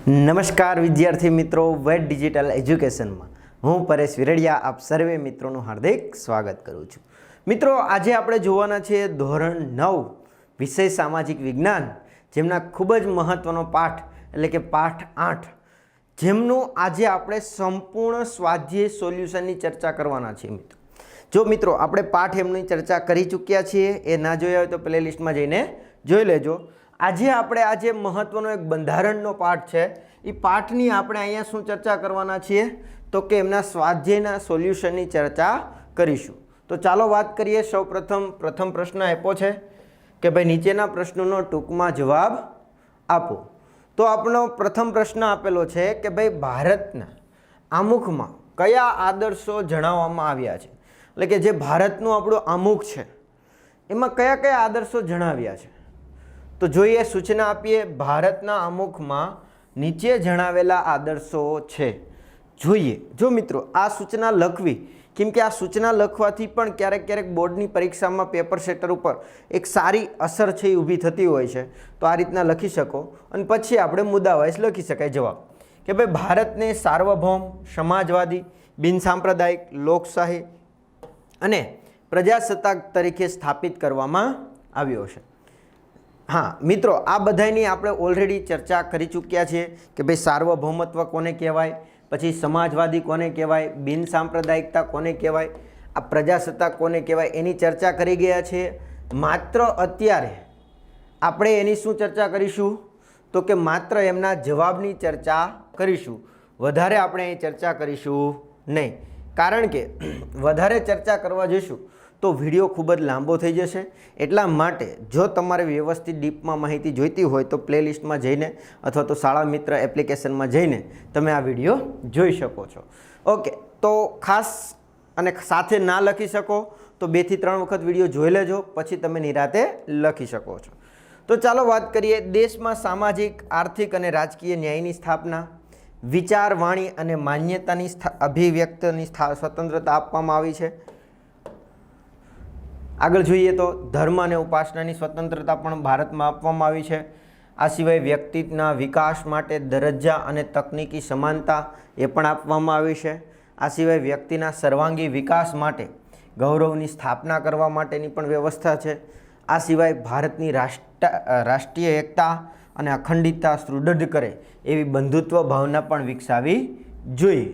નમસ્કાર વિદ્યાર્થી મિત્રો, વેટ ડિજિટલ એજ્યુકેશનમાં હું પરેશ વિરડિયા આપ સર્વે મિત્રોનું હાર્દિક સ્વાગત કરું છું। મિત્રો, આજે આપણે જોવાના છે ધોરણ 9 વિષય સામાજિક વિજ્ઞાન, જેમના ખૂબ જ મહત્વનો પાઠ એટલે કે પાઠ 8, જેમનું આજે આપણે સંપૂર્ણ સ્વાધ્યાય સોલ્યુશનની ચર્ચા કરવાના છીએ। જો મિત્રો આપણે પાઠ એમની ચર્ચા કરી ચૂક્યા છીએ, એ ના જોયા હોય તો પ્લેલિસ્ટમાં જઈને જોઈ લેજો। આજે આપણે મહત્વનો એક બંધારણનો પાઠ છે, એ પાઠની આપણે અહીંયા શું ચર્ચા કરવાના છીએ તો કે એમના સ્વાધ્યાયના સોલ્યુશનની ચર્ચા કરીશું। તો ચાલો વાત કરીએ। પ્રથમ પ્રશ્ન આપ્યો છે કે ભાઈ નીચેના પ્રશ્નોનો ટૂંકમાં જવાબ આપો। તો આપણો પ્રથમ પ્રશ્ન આપેલો છે કે ભાઈ ભારતના આમુખમાં કયા આદર્શો જણાવવામાં આવ્યા છે, એટલે કે જે ભારતનું આપણું આમુખ છે એમાં કયા કયા આદર્શો જણાવ્યા છે। તો જોઈએ, સૂચના આપીએ। ભારતના આમુખમાં નીચે જણાવેલા આદર્શો છે। જોઈએ, જો મિત્રો આ સૂચના લખવી, કેમ કે આ સૂચના લખવાથી પણ ક્યારેક બોર્ડની પરીક્ષામાં પેપર સેટર ઉપર એક સારી અસર છે એ ઊભી થતી હોય છે। તો આ રીતના લખી શકો અને પછી આપણે મુદ્દાવાઇઝ લખી શકાય જવાબ કે ભાઈ ભારતને સાર્વભૌમ, સમાજવાદી, બિનસાંપ્રદાયિક, લોકશાહી અને પ્રજાસત્તાક તરીકે સ્થાપિત કરવામાં આવ્યો છે। હા મિત્રો, આ બધાની આપણે ઓલરેડી ચર્ચા કરી ચૂક્યા છીએ કે ભાઈ સાર્વભૌમત્વ કોને કહેવાય, પછી સમાજવાદી કોને કહેવાય, બિનસાંપ્રદાયિકતા કોને કહેવાય, આ પ્રજાસત્તાક કોને કહેવાય, એની ચર્ચા કરી ગયા છીએ। માત્ર અત્યારે આપણે એની શું ચર્ચા કરીશું તો કે માત્ર એમના જવાબની ચર્ચા કરીશું, વધારે આપણે અહીં ચર્ચા કરીશું નહીં, કારણ કે વધારે ચર્ચા કરવા જઈશું તો વિડીયો ખૂબ જ લાંબો થઈ જશે। એટલા માટે જો તમારે વ્યવસ્થિત ડીપમાં માહિતી જોઈતી હોય તો પ્લેલિસ્ટમાં જઈને અથવા તો શાળા મિત્ર એપ્લિકેશનમાં જઈને તમે આ વિડીયો જોઈ શકો છો। ઓકે, તો ખાસ અને સાથે ના લખી શકો તો 2 થી 3 વખત વિડીયો જોઈ લેજો, પછી તમે નિરાતે લખી શકો છો। તો ચાલો વાત કરીએ। દેશમાં સામાજિક, આર્થિક અને રાજકીય ન્યાયની સ્થાપના, વિચાર, વાણી અને માન્યતાની અભિવ્યક્તની સ્વતંત્રતા આપવામાં આવી છે। આગળ જોઈએ તો ધર્મ અને ઉપાસનાની સ્વતંત્રતા પણ ભારતમાં આપવામાં આવી છે। આ સિવાય વ્યક્તિના વિકાસ માટે દરજ્જા અને તકનીકી સમાનતા એ પણ આપવામાં આવી છે। આ સિવાય વ્યક્તિના સર્વાંગી વિકાસ માટે ગૌરવની સ્થાપના કરવા માટેની પણ વ્યવસ્થા છે। આ સિવાય ભારતની રાષ્ટ્રીય એકતા અને અખંડિતતા સુદૃઢ કરે એવી બંધુત્વ ભાવના પણ વિકસાવી જોઈએ।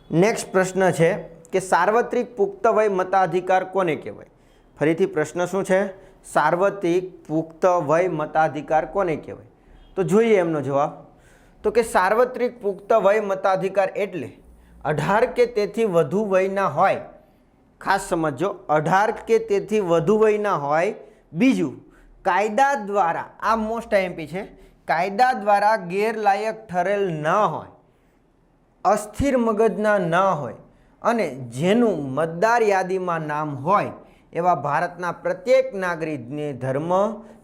નેક્સ્ટ પ્રશ્ન છે કે સાર્વત્રિક પુખ્ત વય મતાધિકાર કોને કહેવાય? ફરીથી પ્રશ્ન શું છે? સાર્વત્રિક પુખ્ત વય મતાધિકાર કોને કહેવાય? તો જોઈએ એમનો જવાબ તો કે સાર્વત્રિક પુખ્ત વય મતાધિકાર એટલે 18 કે તેથી વધુ વયના હોય, ખાસ સમજો, 18 કે તેથી વધુ વયના હોય। બીજું, કાયદા દ્વારા, આ મોસ્ટ આઈએમપી છે, કાયદા દ્વારા ગેરલાયક ઠરેલ ન હોય, અસ્થિર મગજના ન હોય અને જેનું મતદાર યાદીમાં નામ હોય એવા ભારતના પ્રત્યેક નાગરિકને ધર્મ,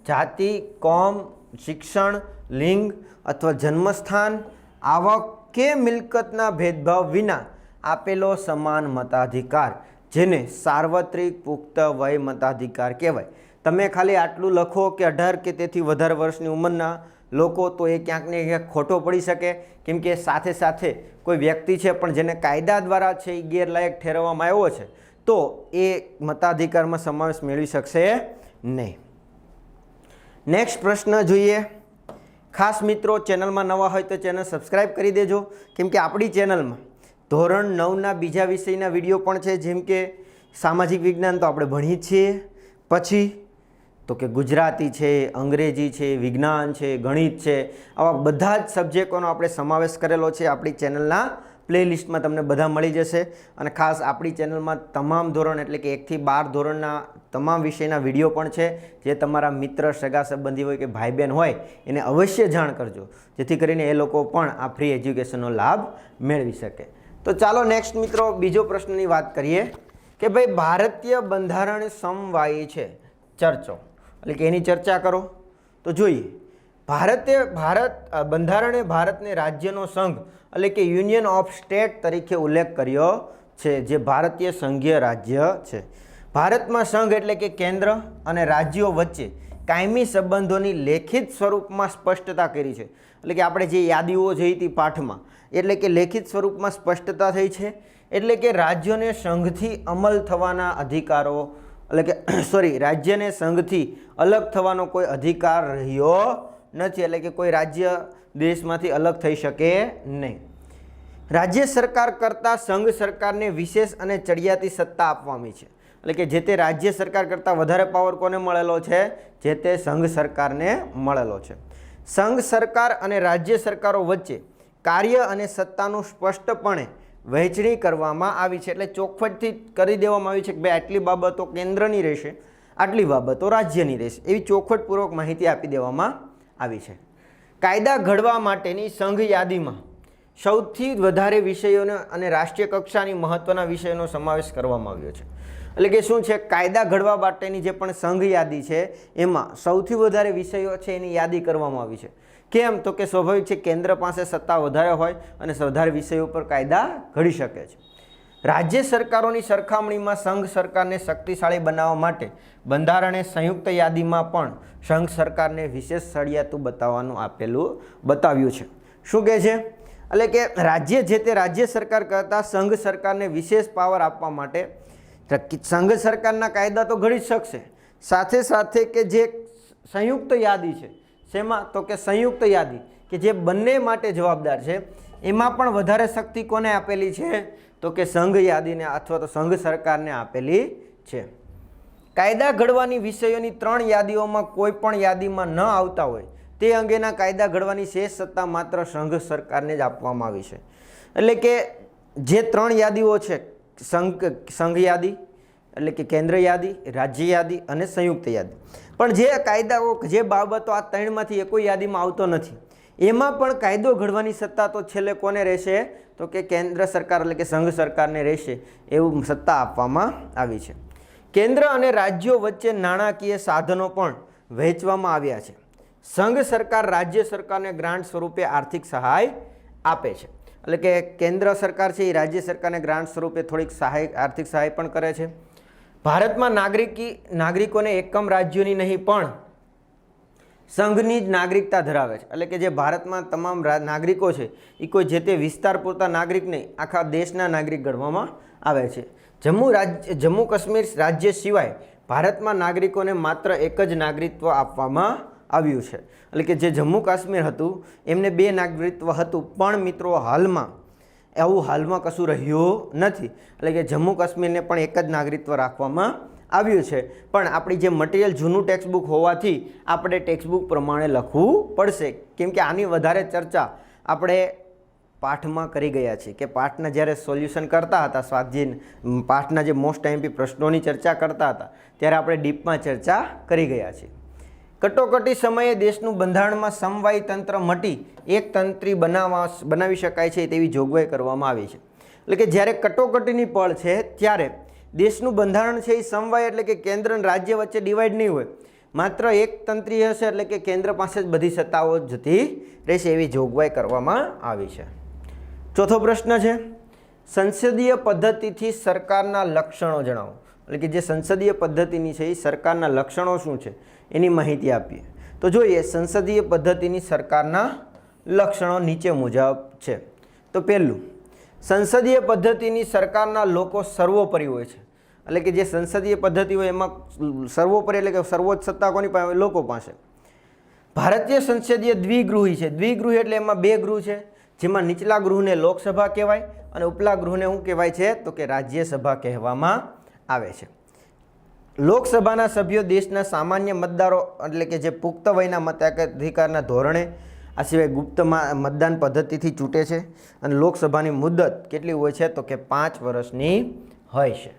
જાતિ, કોમ, શિક્ષણ, લિંગ અથવા જન્મસ્થાન, આવક કે મિલકતના ભેદભાવ વિના આપેલો સમાન મતાધિકાર, જેને સાર્વત્રિક પુખ્ત વય મતાધિકાર કહેવાય। તમે ખાલી આટલું લખો કે 18 કે તેથી વધારે વર્ષની ઉંમરના લોકો, તો એ ક્યાંક ને ક્યાંક ખોટો પડી શકે, કેમ કે સાથે સાથે કોઈ વ્યક્તિ છે પણ જેને કાયદા દ્વારા છે એ ગેરલાયક ઠેરવવામાં આવ્યો છે, તો એ મતાધિકારમાં સમાવેશ મેળવી શકશે નહીં। નેક્સ્ટ પ્રશ્ન જોઈએ। ખાસ મિત્રો, ચેનલમાં નવા હોય તો ચેનલ સબસ્ક્રાઈબ કરી દેજો, કેમ કે આપણી ચેનલમાં ધોરણ 9ના બીજા વિષયના વિડીયો પણ છે, જેમ કે સામાજિક વિજ્ઞાન તો આપણે ભણીએ છીએ, પછી તો કે ગુજરાતી છે, અંગ્રેજી છે, વિજ્ઞાન છે, ગણિત છે, આવા બધા જ સબ્જેક્ટોનો આપણે સમાવેશ કરેલો છે। આપણી ચેનલના પ્લેલિસ્ટમાં તમને બધા મળી જશે। અને ખાસ આપણી ચેનલમાં તમામ ધોરણ એટલે કે 1 થી 12 ધોરણના તમામ વિષયના વિડીયો પણ છે, જે તમારા મિત્ર, સગા સંબંધી હોય કે ભાઈ બહેન હોય એને અવશ્ય જાણ કરજો, જેથી કરીને એ લોકો પણ આ ફ્રી એજ્યુકેશનનો લાભ મેળવી શકે। તો ચાલો નેક્સ્ટ મિત્રો બીજો પ્રશ્નની વાત કરીએ કે ભાઈ ભારતીય બંધારણ સમવાયી છે, ચર્ચો એટલે કે એની ચર્ચા કરો। તો જોઈએ, બંધારણે ભારતને રાજ્યનો સંઘ એટલે કે યુનિયન ઓફ સ્ટેટ તરીકે ઉલ્લેખ કર્યો છે, જે ભારતીય સંઘીય રાજ્ય છે। ભારતમાં સંઘ એટલે કે કેન્દ્ર અને રાજ્યો વચ્ચે કાયમી સંબંધોની લેખિત સ્વરૂપમાં સ્પષ્ટતા કરી છે. એટલે કે આપણે જે યાદીઓ જોઈ હતી પાઠમાં, એટલે કે લેખિત સ્વરૂપમાં સ્પષ્ટતા થઈ છે. એટલે કે રાજ્યોને સંઘથી અમલ થવાના અધિકારો, એટલે કે રાજ્યને સંઘથી અલગ થવાનો કોઈ અધિકાર રહ્યો નથી. એટલે કે કોઈ રાજ્ય દેશમાંથી અલગ થઈ શકે નહીં. રાજ્ય સરકાર કરતાં સંઘ સરકારને વિશેષ અને ચડિયાતી સત્તા આપવામાં છે. એટલે કે જે તે રાજ્ય સરકાર કરતાં વધારે પાવર કોને મળેલો છે? જે તે સંઘ સરકારને મળેલો છે. સંઘ સરકાર અને રાજ્ય સરકારો વચ્ચે કાર્ય અને સત્તાનું સ્પષ્ટપણે વહેંચણી કરવામાં આવી છે. એટલે ચોખવટથી કરી દેવામાં આવી છે કે ભાઈ આટલી બાબતો કેન્દ્રની રહેશે, આટલી બાબતો રાજ્યની રહેશે, એવી ચોખવટપૂર્વક માહિતી આપી દેવામાં આવી છે. કાયદા ઘડવા માટેની સંઘ યાદીમાં સૌથી વધારે વિષયોને અને રાષ્ટ્રીય કક્ષાની મહત્ત્વના વિષયોનો સમાવેશ કરવામાં આવ્યો છે. એટલે કે શું છે? કાયદા ઘડવા માટેની જે પણ સંઘ યાદી છે એમાં સૌથી વધારે વિષયો છે એની યાદી કરવામાં આવી છે. કેમ? તો કે સ્વાભાવિક છે, કેન્દ્ર પાસે સત્તા વધારે હોય અને વધારે વિષયો પર કાયદા ઘડી શકે છે. રાજ્ય સરકારોની સરખામણીમાં સંઘ સરકારને શક્તિશાળી બનાવવા માટે બંધારણે સંયુક્ત યાદીમાં પણ સંઘ સરકારને વિશેષ સળિયાતું બતાવ્યું છે. શું કહે છે? એટલે કે જે તે રાજ્ય સરકાર કરતાં સંઘ સરકારને વિશેષ પાવર આપવા માટે સંઘ સરકારના કાયદા તો ઘડી શકશે, સાથે સાથે કે જે સંયુક્ત યાદી છે, શેમાં? તો કે સંયુક્ત યાદી કે જે બંને માટે જવાબદાર છે, એમાં પણ વધારે શક્તિ કોને આપેલી છે? તો કે સંઘ યાદીને અથવા તો સંઘ સરકારને આપેલી છે. કાયદા ઘડવાની વિષયોની 3 યાદીઓમાં કોઈ પણ યાદીમાં ન આવતા હોય તે અંગેના કાયદા ઘડવાની શેષ સત્તા માત્ર સંઘ સરકારને જ આપવામાં આવી છે. એટલે કે જે 3 યાદીઓ છે, સંઘ યાદી એટલે કે કેન્દ્ર યાદી, રાજ્ય યાદી અને સંયુક્ત યાદી, પણ જે કાયદાઓ, જે બાબતો આ 3માંથી કોઈ યાદીમાં આવતો નથી, એમાં પણ કાયદો ઘડવાની સત્તા તો છેલ્લે કોને રહેશે? તો કે કેન્દ્ર સરકાર એટલે કે સંઘ સરકારને રહેશે, એવું સત્તા આપવામાં આવી છે. કેન્દ્ર અને રાજ્યો વચ્ચે નાણાકીય સાધનો પણ વહેંચવામાં આવ્યા છે. સંઘ સરકાર રાજ્ય સરકારને ગ્રાન્ટ સ્વરૂપે આર્થિક સહાય આપે છે. એટલે કે કેન્દ્ર સરકાર છે એ રાજ્ય સરકારને ગ્રાન્ટ સ્વરૂપે થોડીક આર્થિક સહાય પણ કરે છે. ભારતમાં નાગરિકોને એકમ રાજ્યોની નહીં પણ સંઘની જ નાગરિકતા ધરાવે છે. એટલે કે જે ભારતમાં તમામ નાગરિકો છે એ કોઈ જે તે વિસ્તાર પૂરતા નાગરિક નહીં, આખા દેશના નાગરિક ગણવામાં આવે છે. જમ્મુ કાશ્મીર રાજ્ય સિવાય ભારતમાં નાગરિકોને માત્ર એક જ નાગરિકત્વ આપવામાં આવ્યું છે. એટલે કે જે જમ્મુ કાશ્મીર હતું એમને 2 નાગરિકત્વ હતું, પણ મિત્રો હાલમાં કશું રહ્યું નથી. એટલે કે જમ્મુ કાશ્મીરને પણ એક જ નાગરિકત્વ રાખવામાં આવ્યું છે. પણ આપણી જે મટીરિયલ જૂનું ટેક્સ્ટબુક હોવાથી આપણે ટેક્સ્ટબુક પ્રમાણે લખવું પડશે, કેમ કે આની વધારે ચર્ચા આપણે પાઠમાં કરી ગયા છીએ. કે પાઠના જ્યારે સોલ્યુશન કરતા હતા, સ્વાધ્યાય પાઠના જે મોસ્ટ આઈએમપી પ્રશ્નોની ચર્ચા કરતા હતા ત્યારે આપણે ડીપમાં ચર્ચા કરી ગયા છીએ. કટોકટી સમયે દેશનું બંધારણમાં સમવાયી તંત્ર મટી એક તંત્રી બનાવી શકાય છે તેવી જોગવાઈ કરવામાં આવી છે. એટલે કે જ્યારે કટોકટીની પળ છે ત્યારે દેશનું બંધારણ છે એ સમવાય એટલે કે કેન્દ્ર અને રાજ્ય વચ્ચે ડિવાઈડ નહીં હોય, માત્ર એક તંત્રી હશે. એટલે કે કેન્દ્ર પાસે જ બધી સત્તાઓ જતી રહેશે એવી જોગવાઈ કરવામાં આવી છે. ચોથો પ્રશ્ન છે, સંસદીય પદ્ધતિથી સરકારના લક્ષણો જણાવો. એટલે કે જે સંસદીય પદ્ધતિની છે એ સરકારના લક્ષણો શું છે એની માહિતી આપીએ. તો જોઈએ, સંસદીય પદ્ધતિની સરકારના લક્ષણો નીચે મુજબ છે. તો પહેલું, સંસદીય પદ્ધતિની સરકારના લોકો સર્વોપરી હોય છે. એટલે કે જે સંસદીય પદ્ધતિ હોય એમાં સર્વોપરી એટલે કે સર્વોચ્ચ સત્તા કોની પાસે? લોકો પાસે. ભારતીય સંસદીય દ્વિગૃહી છે. દ્વિગૃહી એટલે એમાં 2 ગૃહ છે, જેમાં નીચલા ગૃહને લોકસભા કહેવાય અને ઉપલા ગૃહને શું કહેવાય છે? તો કે રાજ્યસભા કહેવામાં આવે છે. લોકસભાના સભ્યો દેશના સામાન્ય મતદારો એટલે કે જે પુખ્ત વયના મતાધિકારના ધોરણે, આ સિવાય ગુપ્ત મતદાન પદ્ધતિથી ચૂંટે છે. અને લોકસભાની મુદત કેટલી હોય છે? તો કે 5 વર્ષની હોય છે.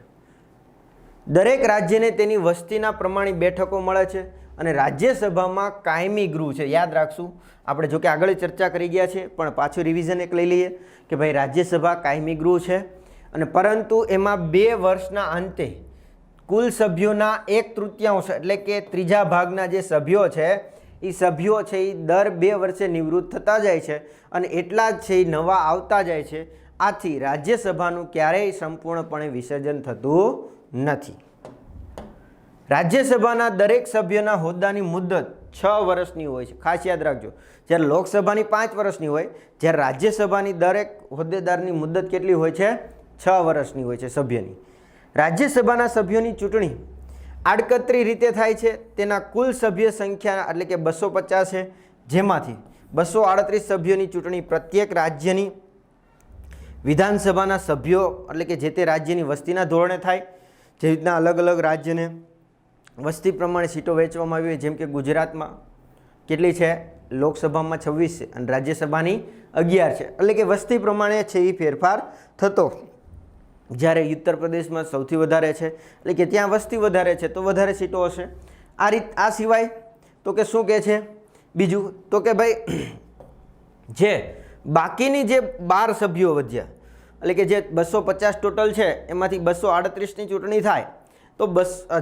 દરેક રાજ્યને તેની વસ્તીના પ્રમાણે બેઠકો મળે છે અને રાજ્યસભામાં કાયમી ગૃહ છે. યાદ રાખશું આપણે, જો કે આગળ ચર્ચા કરી ગયા છે પણ પાછું રિવિઝન એક લઈ લઈએ કે ભાઈ રાજ્યસભા કાયમી ગૃહ છે અને પરંતુ એમાં 2 વર્ષના અંતે કુલ સભ્યોના 1/3 એટલે કે 3 ભાગના જે સભ્યો છે એ સભ્યો છે એ દર 2 વર્ષે નિવૃત્ત થતા જાય છે અને એટલા જ છે એ નવા આવતા જાય છે. આથી રાજ્યસભાનું ક્યારેય સંપૂર્ણપણે વિસર્જન થતું નથી. રાજ્યસભાના દરેક સભ્યના હોદ્દાની મુદ્દત 6 વર્ષની હોય છે. ખાસ યાદ રાખજો, જ્યારે લોકસભાની 5 વર્ષની હોય, જ્યારે રાજ્યસભાની દરેક હોદ્દેદારની મુદ્દત કેટલી હોય છે? 6 વર્ષની હોય છે સભ્યની. રાજ્યસભાના સભ્યોની ચૂંટણી આડકતરી રીતે થાય છે. તેના કુલ સભ્ય સંખ્યા એટલે કે 250 છે, જેમાંથી 238 સભ્યોની ચૂંટણી પ્રત્યેક રાજ્યની વિધાનસભાના સભ્યો એટલે કે જે તે રાજ્યની વસ્તીના ધોરણે થાય. જે રીતના અલગ અલગ રાજ્યને વસ્તી પ્રમાણે સીટો વહેંચવામાં આવી હોય, જેમ કે ગુજરાતમાં કેટલી છે? લોકસભામાં 26 છે અને રાજ્યસભાની 11 છે. એટલે કે વસ્તી પ્રમાણે છે એ ફેરફાર થતો. જ્યારે ઉત્તર પ્રદેશમાં સૌથી વધારે છે, એટલે કે ત્યાં વસ્તી વધારે છે તો વધારે સીટો હશે. આ સિવાય તો કે શું કહે છે બીજું? તો કે ભાઈ જે બાકીની જે 12 સભ્યો વધ્યા, એટલે કે જે 250 ટોટલ છે એમાંથી 238ની ચૂંટણી થાય, તો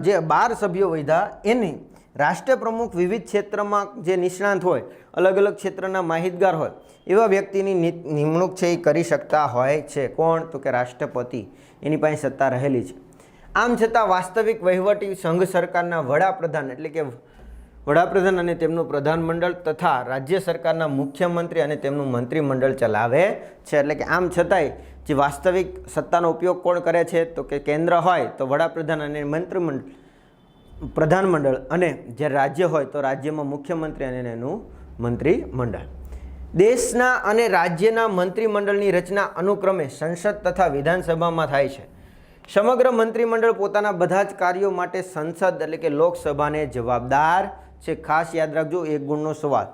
જે 12 સભ્યો વધ્યા એની રાષ્ટ્રપ્રમુખ વિવિધ ક્ષેત્રમાં જે નિષ્ણાંત હોય, અલગ અલગ ક્ષેત્રના માહિતગાર હોય એવા વ્યક્તિની નિમણૂક છે એ કરી શકતા હોય છે. કોણ? તો કે રાષ્ટ્રપતિ. એની પાસે સત્તા રહેલી છે. આમ છતાં વાસ્તવિક વહીવટી સંઘ સરકારના વડાપ્રધાન એટલે કે વડાપ્રધાન અને તેમનું પ્રધાનમંડળ તથા રાજ્ય સરકારના મુખ્યમંત્રી અને તેમનું મંત્રીમંડળ ચલાવે છે. એટલે કે આમ છતાંય જે વાસ્તવિક સત્તાનો ઉપયોગ કોણ કરે છે? તો કે કેન્દ્ર હોય તો વડાપ્રધાન અને પ્રધાનમંડળ, અને જે રાજ્ય હોય તો રાજ્યમાં મુખ્યમંત્રી અને એનું મંત્રીમંડળ. દેશના અને રાજ્યના મંત્રીમંડળની રચના અનુક્રમે સંસદ તથા વિધાનસભામાં થાય છે. સમગ્ર મંત્રીમંડળ પોતાના બધા જ કાર્યો માટે સંસદ એટલે કે લોકસભાને જવાબદાર છે. ખાસ યાદ રાખજો, 1 ગુણનો સવાલ.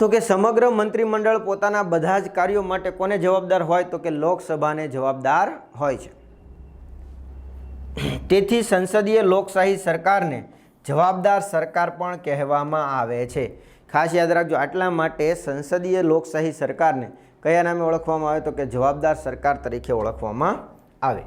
તો કે સમગ્ર મંત્રીમંડળ પોતાના બધા જ કાર્યો માટે કોને જવાબદાર હોય? તો કે લોકસભાને જવાબદાર હોય છે. તેથી સંસદીય લોકશાહી સરકારને જવાબદાર સરકાર પણ કહેવામાં આવે છે. ખાસ યાદ રાખજો, આટલા માટે સંસદીય લોકશાહી સરકારને કયા નામે ઓળખવામાં આવે? તો કે જવાબદાર સરકાર તરીકે ઓળખવામાં આવે.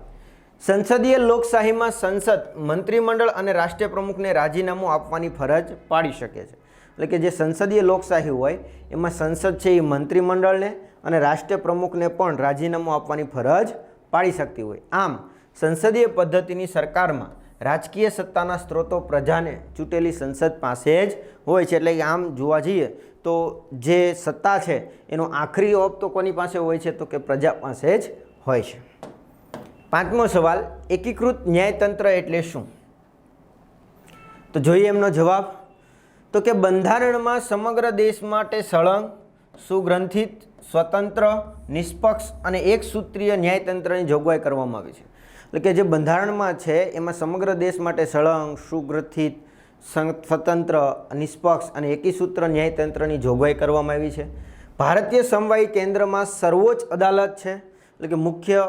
સંસદીય લોકશાહીમાં સંસદ મંત્રીમંડળ અને રાષ્ટ્રીય પ્રમુખને રાજીનામું આપવાની ફરજ પાડી શકે છે. એટલે કે જે સંસદીય લોકશાહી હોય એમાં સંસદ છે એ મંત્રીમંડળને અને રાષ્ટ્રીય પ્રમુખને પણ રાજીનામું આપવાની ફરજ પાડી શકતી હોય. આમ સંસદીય પદ્ધતિની સરકારમાં રાજકીય સત્તાના સ્ત્રોતો પ્રજાને ચૂંટેલી સંસદ પાસે જ હોય છે. એટલે આમ જોવા જઈએ તો જે સત્તા છે એનો આખરી ઓપ તો કોની પાસે હોય છે? તો કે પ્રજા પાસે જ હોય છે. 5મો સવાલ, એકીકૃત ન્યાયતંત્ર એટલે શું? તો જોઈએ એમનો જવાબ. તો કે બંધારણમાં સમગ્ર દેશ માટે સળંગ, સુગ્રંથિત, સ્વતંત્ર, નિષ્પક્ષ અને એકસૂત્રીય ન્યાયતંત્રની જોગવાઈ કરવામાં આવી છે. એટલે કે જે બંધારણમાં છે એમાં સમગ્ર દેશ માટે સળંગ, સુગ્રથિત, સ્વતંત્ર, નિષ્પક્ષ અને એકીસૂત્ર ન્યાયતંત્રની જોગવાઈ કરવામાં આવી છે. ભારતીય સમવાયી કેન્દ્રમાં સર્વોચ્ચ અદાલત છે, એટલે કે મુખ્ય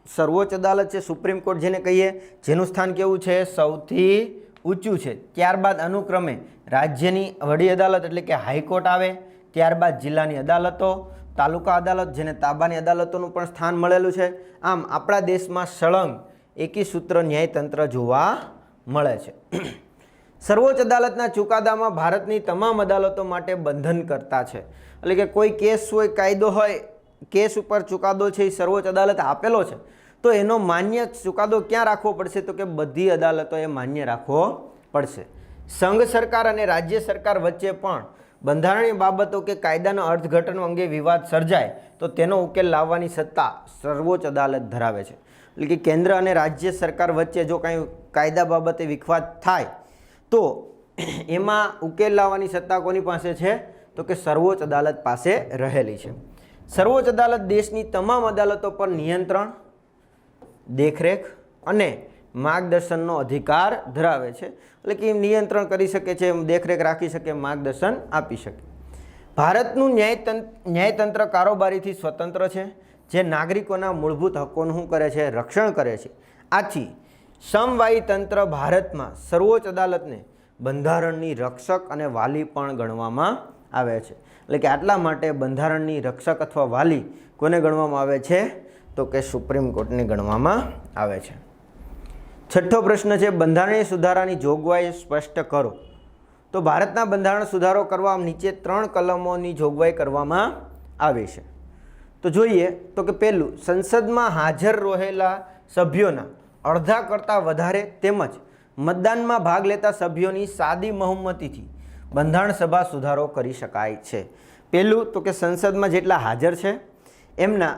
સર્વોચ્ચ અદાલત છે, સુપ્રીમ કોર્ટ જેને કહીએ, જેનું સ્થાન કેવું છે? સૌથી ઊંચું છે. ત્યારબાદ અનુક્રમે રાજ્યની વડી અદાલત એટલે કે હાઈકોર્ટ આવે, ત્યારબાદ જિલ્લાની અદાલતો, તાલુકા અદાલત જેને તાબાની અદાલતોનું પણ સ્થાન મળેલું છે. આમ આપણા દેશમાં સળંગ એકીસૂત્ર ન્યાયતંત્ર જોવા મળે છે. સર્વોચ્ચ અદાલતના ચુકાદામાં ભારતની તમામ અદાલતો માટે બંધન કરતા છે. એટલે કે કોઈ કેસ હોય, કાયદો હોય, કેસ ઉપર ચુકાદો છે એ સર્વોચ્ચ અદાલત આપેલો છે, તો એનો માન્ય ચુકાદો ક્યાં રાખવો પડશે? તો કે બધી અદાલતોએ માન્ય રાખવો પડશે. સંઘ સરકાર અને રાજ્ય સરકાર વચ્ચે પણ બંધારણીય બાબતો કે કાયદાના અર્થઘટન અંગે વિવાદ સર્જાય તો તેનો ઉકેલ લાવવાની સત્તા સર્વોચ્ચ અદાલત ધરાવે છે. એટલે કે કેન્દ્ર અને રાજ્ય સરકાર વચ્ચે જો કાંઈ કાયદા બાબતે વિખવાદ થાય તો એમાં ઉકેલ લાવવાની સત્તા કોની પાસે છે? તો કે સર્વોચ્ચ અદાલત પાસે રહેલી છે. સર્વોચ્ચ અદાલત દેશની તમામ અદાલતો પર નિયંત્રણ, દેખરેખ અને માર્ગદર્શનનો અધિકાર ધરાવે છે. એટલે કે નિયંત્રણ કરી શકે છે, દેખરેખ રાખી શકે, માર્ગદર્શન આપી શકે. ભારતનું ન્યાયતંત્ર કારોબારીથી સ્વતંત્ર છે, જે નાગરિકોના મૂળભૂત હકોનું શું કરે છે? રક્ષણ કરે છે. આથી સમવાયી તંત્ર ભારતમાં સર્વોચ્ચ અદાલતને બંધારણની રક્ષક અને વાલી પણ ગણવામાં આવે છે. એટલે કે આટલા માટે બંધારણની રક્ષક અથવા વાલી કોને ગણવામાં આવે છે? તો કે સુપ્રીમ કોર્ટને ગણવામાં આવે છે. 6થો પ્રશ્ન છે, બંધારણીય સુધારાની જોગવાઈ સ્પષ્ટ કરો. તો ભારતના બંધારણ સુધારો કરવા નીચે 3 કલમોની જોગવાઈ કરવામાં આવી છે. તો જોઈએ તો કે પહેલું, સંસદમાં હાજર રહેલા સભ્યોના અડધા કરતાં વધારે તેમજ મતદાનમાં ભાગ લેતા સભ્યોની સાદી બહુમતીથી બંધારણ સભા સુધારો કરી શકાય છે. પહેલું તો કે સંસદમાં જેટલા હાજર છે એમના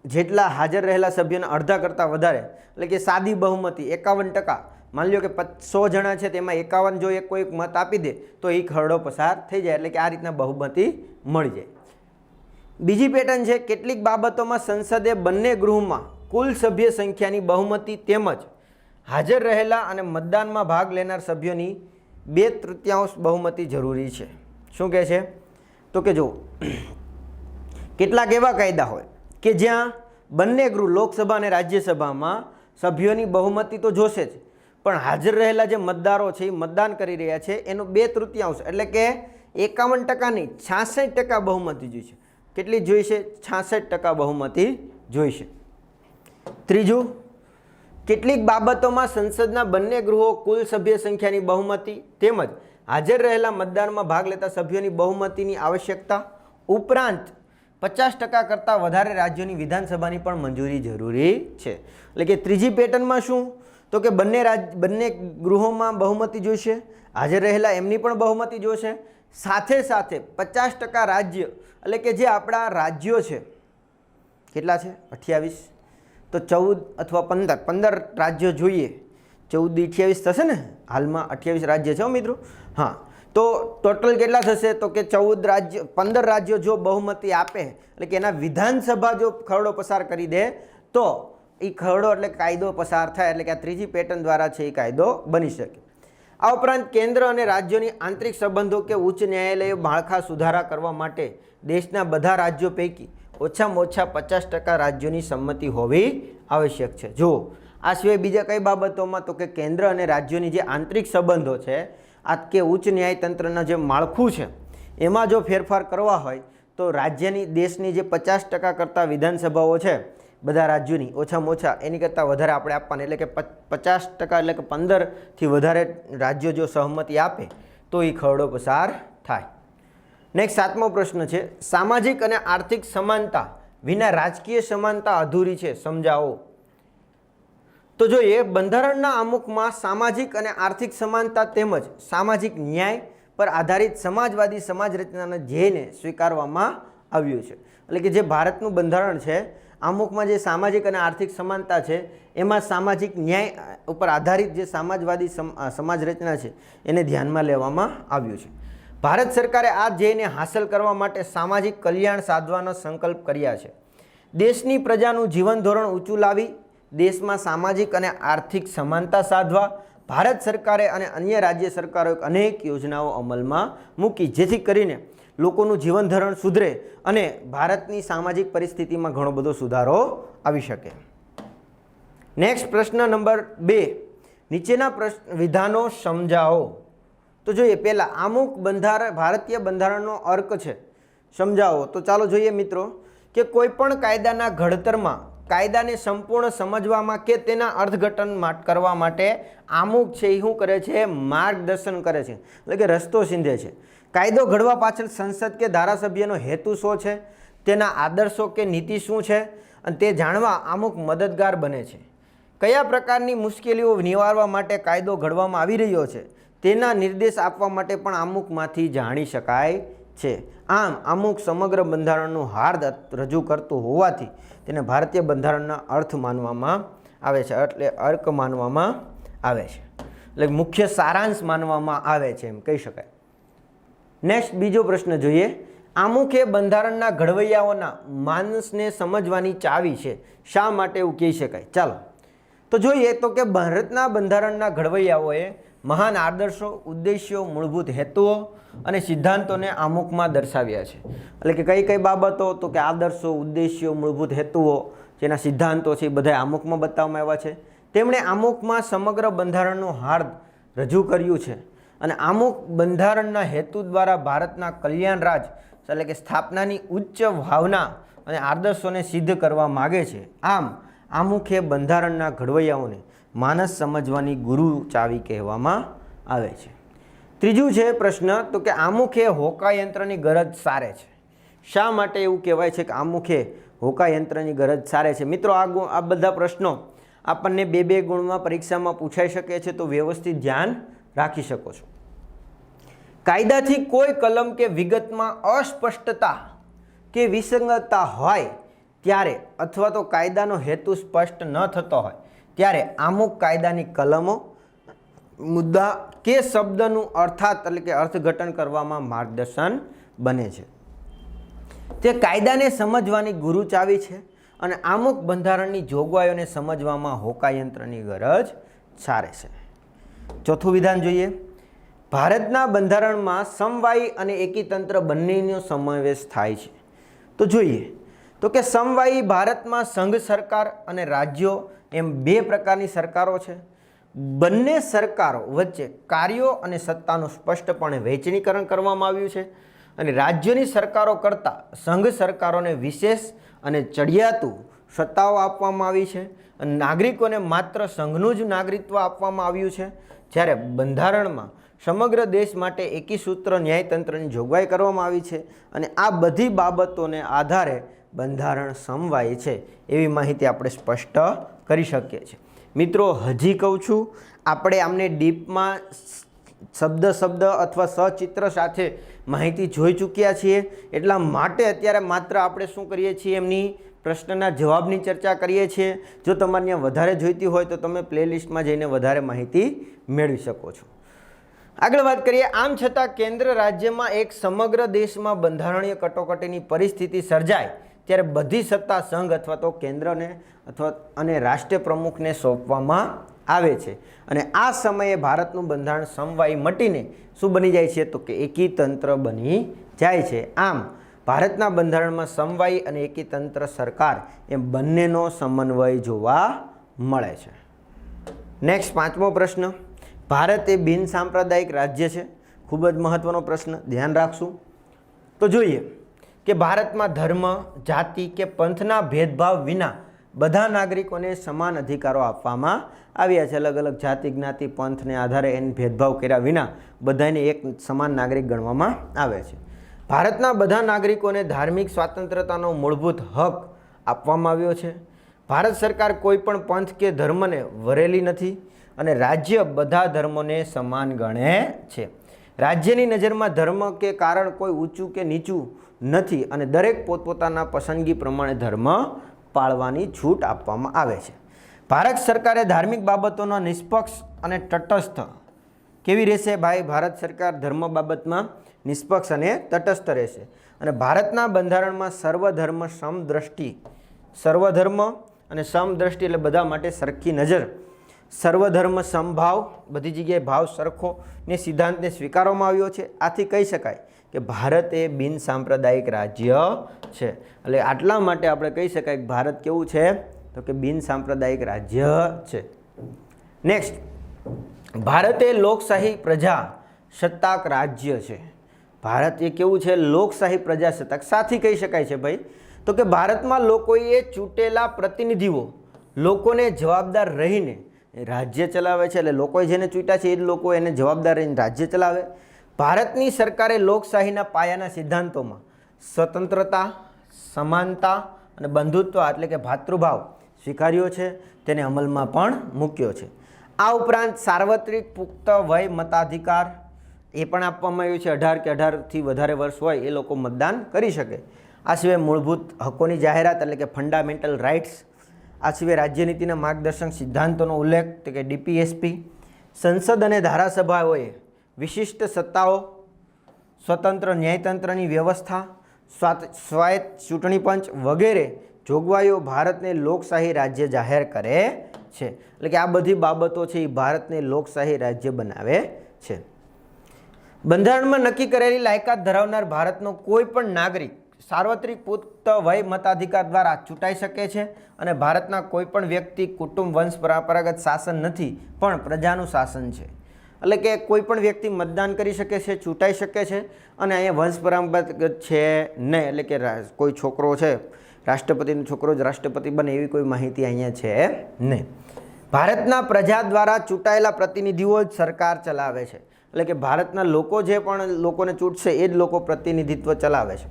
જેટલા હાજર રહેલા સભ્યોના અડધા કરતાં વધારે, એટલે કે સાદી બહુમતી 51%. માની લો કે 100 જણા છે તેમાં 51 જો એક કોઈ મત આપી દે તો એ ખરડો પસાર થઈ જાય, એટલે કે આ રીતના બહુમતી મળી જાય. બીજી પેટર્ન છે કેટલીક બાબતોમાં સંસદે બંને ગૃહમાં કુલ સભ્ય સંખ્યાની બહુમતી તેમજ હાજર રહેલા અને મતદાનમાં ભાગ લેનાર સભ્યોની 2/3 બહુમતી જરૂરી છે. શું કહે છે? તો કે જો કેટલાક એવા કાયદા હોય કે જ્યાં બંને ગૃહ લોકસભા અને રાજ્યસભામાં સભ્યોની બહુમતી તો જોશે જ, પણ હાજર રહેલા જે મતદારો છે એ મતદાન કરી રહ્યા છે એનો 2/3 એટલે કે 51% નહીં 66% બહુમતી જોઈશે. કેટલી જોઈશે? 66% બહુમતી જોઈશે. ત્રીજું, કેટલીક બાબતોમાં સંસદના બંને ગૃહો કુલ સભ્ય સંખ્યાની બહુમતી તેમજ હાજર રહેલા મતદાનમાં ભાગ લેતા સભ્યોની બહુમતીની આવશ્યકતા ઉપરાંત 50% કરતાં વધારે રાજ્યોની વિધાનસભાની પણ મંજૂરી જરૂરી છે. એટલે કે ત્રીજી પેટર્નમાં શું? તો કે બંને ગૃહોમાં બહુમતી જોઈશે, હાજર રહેલા એમની પણ બહુમતી જોઈશે, સાથે સાથે 50% રાજ્ય, એટલે કે જે આપણા રાજ્યો છે કેટલા છે? 28, તો 14 અથવા 15 રાજ્યો જોઈએ. 14 × 28 થશે ને? હાલમાં 28 રાજ્ય છે મિત્રો. હા, તો ટોટલ કેટલા થશે? તો કે 15 રાજ્યો જો બહુમતી આપે, એટલે કે એના વિધાનસભા જો ખરડો પસાર કરી દે તો એ ખરડો એટલે કાયદો પસાર થાય, એટલે કે આ ત્રીજી પેટર્ન દ્વારા છે એ કાયદો બની શકે. આ ઉપરાંત કેન્દ્ર અને રાજ્યોની આંતરિક સંબંધો કે ઉચ્ચ ન્યાયાલય માળખા સુધારા કરવા માટે દેશના બધા રાજ્યો પૈકી ઓછામાં ઓછા 50% રાજ્યોની સંમતિ હોવી આવશ્યક છે. જો આ સિવાય બીજા કઈ બાબતોમાં? તો કે કેન્દ્ર અને રાજ્યોની જે આંતરિક સંબંધો છે આ કે ઉચ્ચ ન્યાયતંત્રના જે માળખું છે એમાં જો ફેરફાર કરવા હોય તો રાજ્યની દેશની જે 50% કરતાં વિધાનસભાઓ છે બધા રાજ્યોની ઓછામાં ઓછા એની કરતાં વધારે આપણે આપવાની, એટલે કે 50% એટલે કે 15થી વધારે રાજ્યો જો સહમતિ આપે તો એ ખરડો પસાર થાય. નેક્સ્ટ 7મો પ્રશ્ન છે સામાજિક અને આર્થિક સમાનતા વિના રાજકીય સમાનતા અધૂરી છે, સમજાવો. તો જોઈએ બંધારણના આમુખમાં સામાજિક અને આર્થિક સમાનતા તેમજ સામાજિક ન્યાય પર આધારિત સમાજવાદી સમાજ રચનાના ધ્યેયને સ્વીકારવામાં આવ્યું છે. એટલે કે જે ભારતનું બંધારણ છે આમુખમાં જે સામાજિક અને આર્થિક સમાનતા છે એમાં સામાજિક ન્યાય ઉપર આધારિત જે સમાજવાદી સમાજ રચના છે એને ધ્યાનમાં લેવામાં આવ્યું છે. ભારત સરકારે આ ધ્યેયને હાંસલ કરવા માટે સામાજિક કલ્યાણ સાધવાનો સંકલ્પ કર્યા છે. દેશની પ્રજાનું જીવન ધોરણ ઊંચું લાવી દેશમાં સામાજિક અને આર્થિક સમાનતા સાધવા ભારત સરકારે અને અન્ય રાજ્ય સરકારોએ અનેક યોજનાઓ અમલમાં મૂકી જેથી કરીને લોકોનું જીવન ધોરણ સુધરે અને ભારતની સામાજિક પરિસ્થિતિમાં ઘણો બધો સુધારો આવી શકે. નેક્સ્ટ પ્રશ્ન નંબર 2, નીચેના વિધાનો સમજાવો. તો જોઈએ પહેલા આમુખ ભારતીય બંધારણનો અર્ક છે, સમજાવો. તો ચાલો જોઈએ મિત્રો કે કોઈ પણ કાયદાના ઘડતરમાં કાયદાને સંપૂર્ણ સમજવામાં કે તેના અર્થઘટન કરવા માટે આમુખ છે એ શું કરે છે? માર્ગદર્શન કરે છે, એટલે કે રસ્તો સીંધે છે. કાયદો ઘડવા પાછળ સંસદ કે ધારાસભ્યનો હેતુ શું છે, તેના આદર્શો કે નીતિ શું છે અને તે જાણવા આમુખ મદદગાર બને છે. કયા પ્રકારની મુશ્કેલીઓ નિવારવા માટે કાયદો ઘડવામાં આવી રહ્યો છે તેના નિર્દેશ આપવા માટે પણ આમુખમાંથી જાણી શકાય છે. આમ આમુખ સમગ્ર બંધારણનું હાર્દ રજૂ કરતું હોવાથી તેને ભારતીય બંધારણના અર્થ માનવામાં આવે છે, એટલે અર્ક માનવામાં આવે છે, એટલે મુખ્ય સારાંશ માનવામાં આવે છે એમ કહી શકાય. નેક્સ્ટ બીજો પ્રશ્ન જોઈએ. આમુખ એ બંધારણના ઘડવૈયાઓના માનસને સમજવાની ચાવી છે, શા માટે એવું કહી શકાય? ચાલો તો જોઈએ તો કે ભારતના બંધારણના ઘડવૈયાઓએ મહાન આદર્શો, ઉદ્દેશ્યો, મૂળભૂત હેતુઓ અને સિદ્ધાંતોને આમુખમાં દર્શાવ્યા છે. એટલે કે કઈ કઈ બાબતો? તો કે આદર્શો, ઉદ્દેશ્યો, મૂળભૂત હેતુઓ, જેના સિદ્ધાંતો છે એ બધા આમુખમાં બતાવવામાં આવ્યા છે. તેમણે આમુખમાં સમગ્ર બંધારણનું હાર્દ રજૂ કર્યું છે અને આમુખ બંધારણના હેતુ દ્વારા ભારતના કલ્યાણ રાજ એટલે કે સ્થાપનાની ઉચ્ચ ભાવના અને આદર્શોને સિદ્ધ કરવા માગે છે. આમ આમુખે બંધારણના ઘડવૈયાઓને માનસ સમજવાની ગુરુ ચાવી કહેવામાં આવે છે. ત્રીજું છે પ્રશ્ન તો કે આમુખે હોકાયંત્રની ગરજ સારે છે. શા માટે એવું કહેવાય છે કે આમુખે હોકાયંત્રની ગરજ સારે છે? મિત્રો આ બધા પ્રશ્નો આપણને 2-2 ગુણમાં પરીક્ષામાં પૂછાઈ શકે છે, તો વ્યવસ્થિત ધ્યાન રાખી શકો છો. કાયદાથી કોઈ કલમ કે વિગતમાં અસ્પષ્ટતા કે વિસંગતતા હોય ત્યારે અથવા તો કાયદાનો હેતુ સ્પષ્ટ ન થતો હોય ત્યારે અમુક કાયદાની કલમો, મુદ્દા કે શબ્દનું અર્થાત એટલે કે અર્થઘટન કરવામાં માર્ગદર્શન બને છે. તે કાયદાને સમજવાની ગુરુ ચાવી છે અને અમુક બંધારણની જોગવાઈઓને સમજવામાં હોકાયંત્રની ગરજ સારે છે. ચોથું વિધાન જોઈએ. ભારતના બંધારણમાં સમવાયી અને એકીતંત્ર બંનેનો સમાવેશ થાય છે. તો જોઈએ તો કે સમવાયી ભારતમાં સંઘ સરકાર અને રાજ્યો એમ 2 પ્રકારની સરકારો છે. બંને સરકારો વચ્ચે કાર્યો અને સત્તાનું સ્પષ્ટપણે વહેંચણીકરણ કરવામાં આવ્યું છે અને રાજ્યોની સરકારો કરતાં સંઘ સરકારોને વિશેષ અને ચડિયાતું સત્તાઓ આપવામાં આવી છે અને નાગરિકોને માત્ર સંઘનું જ નાગરિકત્વ આપવામાં આવ્યું છે. જ્યારે બંધારણમાં સમગ્ર દેશ માટે એકી સૂત્ર ન્યાયતંત્રની જોગવાઈ કરવામાં આવી છે અને આ બધી બાબતોને આધારે બંધારણ સમવાયી છે એવી માહિતી આપણે સ્પષ્ટ કરી શકીએ છીએ. મિત્રો, હજી કહું છું, આપણે આમને ડીપમાં શબ્દ અથવા સચિત્ર સાથે માહિતી જોઈ ચૂક્યા છીએ. એટલા માટે અત્યારે માત્ર આપણે શું કરીએ છીએ, એમની પ્રશ્નના જવાબની ચર્ચા કરીએ છીએ. જો તમારે ત્યાં વધારે જોઈતી હોય તો તમે પ્લેલિસ્ટમાં જઈને વધારે માહિતી મેળવી શકો છો. આગળ વાત કરીએ. આમ છતાં કેન્દ્ર રાજ્યમાં એક સમગ્ર દેશમાં બંધારણીય કટોકટીની પરિસ્થિતિ સર્જાય ત્યારે બધી સત્તા સંઘ અથવા તો કેન્દ્રને અને રાષ્ટ્ર પ્રમુખને સોંપવામાં આવે છે અને આ સમયે ભારતનું બંધારણ સમવાયી મટીને શું બની જાય છે, તો કે એકીતંત્ર બની જાય છે. આમ ભારતના બંધારણમાં સમવાયી અને એકીતંત્ર સરકાર એમ બંનેનો સમન્વય જોવા મળે છે. નેક્સ્ટ 5મો પ્રશ્ન. ભારત એ બિન સાંપ્રદાયિક રાજ્ય છે. ખૂબ જ મહત્વનો પ્રશ્ન, ધ્યાન રાખશું. તો જોઈએ કે ભારતમાં ધર્મ, જાતિ કે પંથના ભેદભાવ વિના બધા નાગરિકોને સમાન અધિકારો આપવામાં આવ્યા છે. અલગ અલગ જાતિ, જ્ઞાતિ, પંથને આધારે એને ભેદભાવ કર્યા વિના બધાને એક સમાન નાગરિક ગણવામાં આવે છે. ભારતના બધા નાગરિકોને ધાર્મિક સ્વતંત્રતાનો મૂળભૂત હક આપવામાં આવ્યો છે. ભારત સરકાર કોઈ પણ પંથ કે ધર્મને વરેલી નથી અને રાજ્ય બધા ધર્મોને સમાન ગણે છે. રાજ્યની નજરમાં ધર્મ કે કારણ કોઈ ઊંચું કે નીચું નથી અને દરેક પોતપોતાના પસંદગી પ્રમાણે ધર્મ પાળવાની છૂટ આપવામાં આવે છે. ભારત સરકારે ધાર્મિક બાબતોનો નિષ્પક્ષ અને તટસ્થ કેવી રહેશે ભાઈ? ભારત સરકાર ધર્મ બાબતમાં નિષ્પક્ષ અને તટસ્થ રહેશે અને ભારતના બંધારણમાં સર્વધર્મ સમદ્રષ્ટિ, સર્વધર્મ અને સમદ્રષ્ટિ એટલે બધા માટે સરખી નજર, સર્વધર્મ સમભાવ, બધી જગ્યાએ ભાવ સરખો ને સિદ્ધાંતને સ્વીકારવામાં આવ્યો છે. આથી કહી શકાય કે ભારત એ બિન સાંપ્રદાયિક રાજ્ય છે. એટલે આટલા માટે આપણે કહી શકાય કે ભારત કેવું છે, તો કે બિન સાંપ્રદાયિક રાજ્ય છે. નેક્સ્ટ, ભારત એ લોકશાહી પ્રજાસત્તાક રાજ્ય છે. ભારત એ કેવું છે? લોકશાહી પ્રજાસત્તાક. સાથી કહી શકાય છે ભાઈ, તો કે ભારતમાં લોકોએ ચૂંટેલા પ્રતિનિધિઓ લોકોને જવાબદાર રહીને રાજ્ય ચલાવે છે. એટલે લોકોએ જેને ચૂંટ્યા છે એ જ લોકો એને જવાબદાર રહીને રાજ્ય ચલાવે. ભારતની સરકારે લોકશાહીના પાયાના સિદ્ધાંતોમાં સ્વતંત્રતા, સમાનતા અને બંધુત્વ એટલે કે ભાતૃભાવ સ્વીકાર્યો છે, તેને અમલમાં પણ મૂક્યો છે. આ ઉપરાંત સાર્વત્રિક પુખ્ત વય મતાધિકાર એ પણ આપવામાં આવ્યું છે. 18 કે 18થી વધારે વર્ષ હોય એ લોકો મતદાન કરી શકે. આ સિવાય મૂળભૂત હકોની જાહેરાત એટલે કે ફંડામેન્ટલ રાઇટ્સ. આ સિવાય રાજ્યનીતિના માર્ગદર્શક સિદ્ધાંતોનો ઉલ્લેખ એટલે કે DPSP. સંસદ અને ધારાસભાઓએ વિશિષ્ટ સત્તાઓ, સ્વતંત્ર ન્યાયતંત્રની વ્યવસ્થા, સ્વાયત્ત ચૂંટણી પંચ વગેરે જોગવાઈઓ ભારતને લોકશાહી રાજ્ય જાહેર કરે છે. એટલે કે આ બધી બાબતો છે એ ભારતને લોકશાહી રાજ્ય બનાવે છે. બંધારણમાં નક્કી કરેલી લાયકાત ધરાવનાર ભારતનો કોઈ પણ નાગરિક સાર્વત્રિક પુખ્ત વય મતાધિકાર દ્વારા ચૂંટાઈ શકે છે અને ભારતના કોઈ પણ વ્યક્તિ, કુટુંબ, વંશ પરંપરાગત શાસન નથી પણ પ્રજાનું શાસન છે. એટલે કે કોઈ પણ વ્યક્તિ મતદાન કરી શકે છે, ચૂંટાઈ શકે છે અને અહીંયા વંશ પરંપરાગત છે નહીં. એટલે કે કોઈ છોકરો છે, રાષ્ટ્રપતિનો છોકરો જ રાષ્ટ્રપતિ બને એવી કોઈ માહિતી અહીંયા છે નહીં. ભારતના પ્રજા દ્વારા ચૂંટાયેલા પ્રતિનિધિઓ જ સરકાર ચલાવે છે. એટલે કે ભારતના લોકો જે પણ લોકોને ચૂંટશે એ જ લોકો પ્રતિનિધિત્વ ચલાવે છે.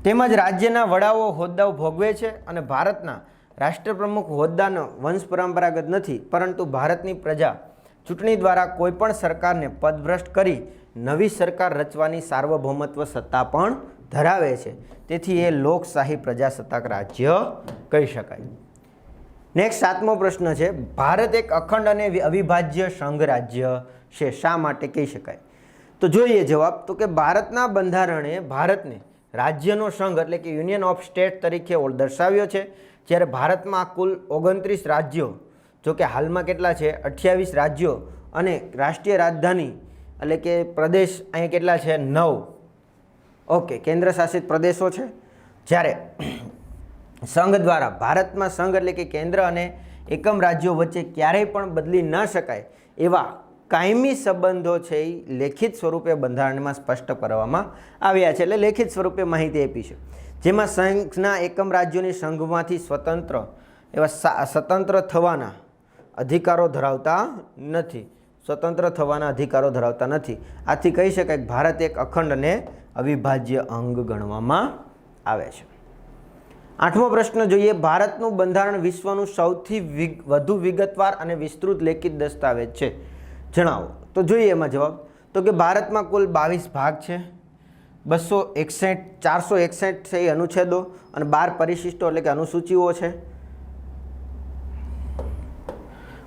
તેમજ રાજ્યના વડાઓ હોદ્દાઓ ભોગવે છે અને ભારતના રાષ્ટ્રપ્રમુખ હોદ્દાનો વંશ પરંપરાગત નથી, પરંતુ ભારતની પ્રજા ચૂંટણી દ્વારા કોઈપણ સરકારને પદભ્રષ્ટ કરી નવી સરકાર રચવાની સાર્વભૌમત્વ સત્તા પણ ધરાવે છે. તેથી એ લોકશાહી પ્રજાસત્તાક રાજ્ય કહી શકાય. નેક્સ્ટ 7મો પ્રશ્ન છે, ભારત એક અખંડ અને અવિભાજ્ય સંઘ રાજ્ય છે, શા માટે કહી શકાય? તો જોઈએ જવાબ. તો કે ભારતના બંધારણે ભારતને રાજ્યનો સંઘ એટલે કે યુનિયન ઓફ સ્ટેટ તરીકે દર્શાવ્યો છે. જ્યારે ભારતમાં કુલ 29 રાજ્યો, જો કે હાલમાં કેટલા છે 28 રાજ્યો અને રાષ્ટ્રીય રાજધાની એટલે કે પ્રદેશ અહીંયા કેટલા છે 9. ઓકે, કેન્દ્ર શાસિત પ્રદેશો છે. જ્યારે સંઘ દ્વારા ભારતમાં સંઘ એટલે કે કેન્દ્ર અને એકમ રાજ્યો વચ્ચે ક્યારેય પણ બદલી ન શકાય એવા કાયમી સંબંધો છે એ લેખિત સ્વરૂપે બંધારણમાં સ્પષ્ટ કરવામાં આવ્યા છે. એટલે લેખિત સ્વરૂપે માહિતી આપી છે, જેમાં સંઘના એકમ રાજ્યોની સંઘમાંથી સ્વતંત્ર થવાના અધિકારો ધરાવતા નથી. આથી કહી શકાય કે ભારત એક અખંડ અને અવિભાજ્ય અંગ ગણવામાં આવે છે. 8મો પ્રશ્ન જોઈએ, ભારતનું બંધારણ વિશ્વનું સૌથી વધુ વિગતવાર અને વિસ્તૃત લેખિત દસ્તાવેજ છે, જણાવો. તો જોઈએ એમાં જવાબ. તો કે ભારતમાં કુલ 22 ભાગ છે, 461 છે એ અનુચ્છેદો અને 12 પરિશિષ્ટો એટલે કે અનુસૂચિઓ છે.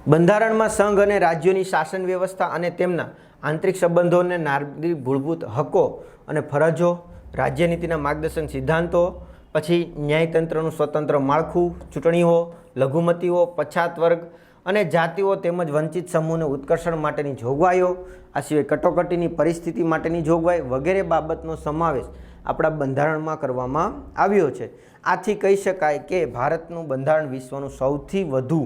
બંધારણમાં સંઘ અને રાજ્યોની શાસન વ્યવસ્થા અને તેમના આંતરિક સંબંધોને નાગરિક મૂળભૂત હકો અને ફરજો, રાજ્યનીતિના માર્ગદર્શક સિદ્ધાંતો, પછી ન્યાયતંત્રનું સ્વતંત્ર માળખું, ચૂંટણીઓ, લઘુમતીઓ, પછાત વર્ગ અને જાતિઓ તેમજ વંચિત સમૂહને ઉત્કર્ષણ માટેની જોગવાઈઓ, આ સિવાય કટોકટીની પરિસ્થિતિ માટેની જોગવાઈ વગેરે બાબતનો સમાવેશ આપણા બંધારણમાં કરવામાં આવ્યો છે. આથી કહી શકાય કે ભારતનું બંધારણ વિશ્વનું સૌથી વધુ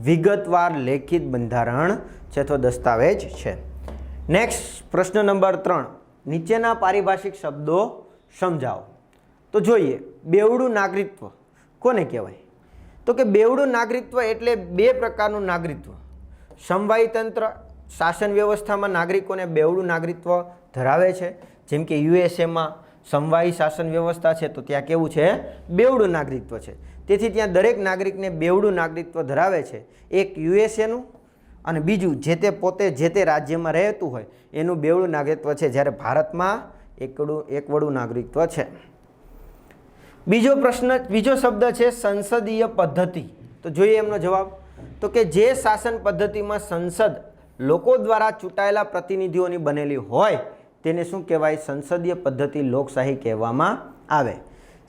વિગતવાર લેખિત બંધારણ છે અથવા દસ્તાવેજ છે. નેક્સ્ટ પ્રશ્ન નંબર 3, નીચેના પારિભાષિક શબ્દો સમજાવો. તો જોઈએ, બેવડું નાગરિકત્વ કોને કહેવાય? તો કે બેવડું નાગરિકત્વ એટલે 2 પ્રકારનું નાગરિકત્વ. સમવાયી તંત્ર શાસન વ્યવસ્થામાં નાગરિકોને બેવડું નાગરિકત્વ ધરાવે છે. જેમ કે યુએસએમાં સમવાયી શાસન વ્યવસ્થા છે, તો ત્યાં કેવું છે બેવડું નાગરિકત્વ છે. તેથી ત્યાં દરેક નાગરિકને બેવડું નાગરિકત્વ ધરાવે છે. એક યુએસએનું અને બીજું જે તે પોતે જે તે રાજ્યમાં રહેતું હોય એનું બેવડું નાગરિકત્વ છે. જ્યારે ભારતમાં એકવડું નાગરિકત્વ છે. બીજો શબ્દ છે સંસદીય પદ્ધતિ. તો જોઈએ એમનો જવાબ. તો કે જે શાસન પદ્ધતિમાં સંસદ લોકો દ્વારા ચૂંટાયેલા પ્રતિનિધિઓની બનેલી હોય તેને શું કહેવાય? સંસદીય પદ્ધતિ લોકશાહી કહેવામાં આવે.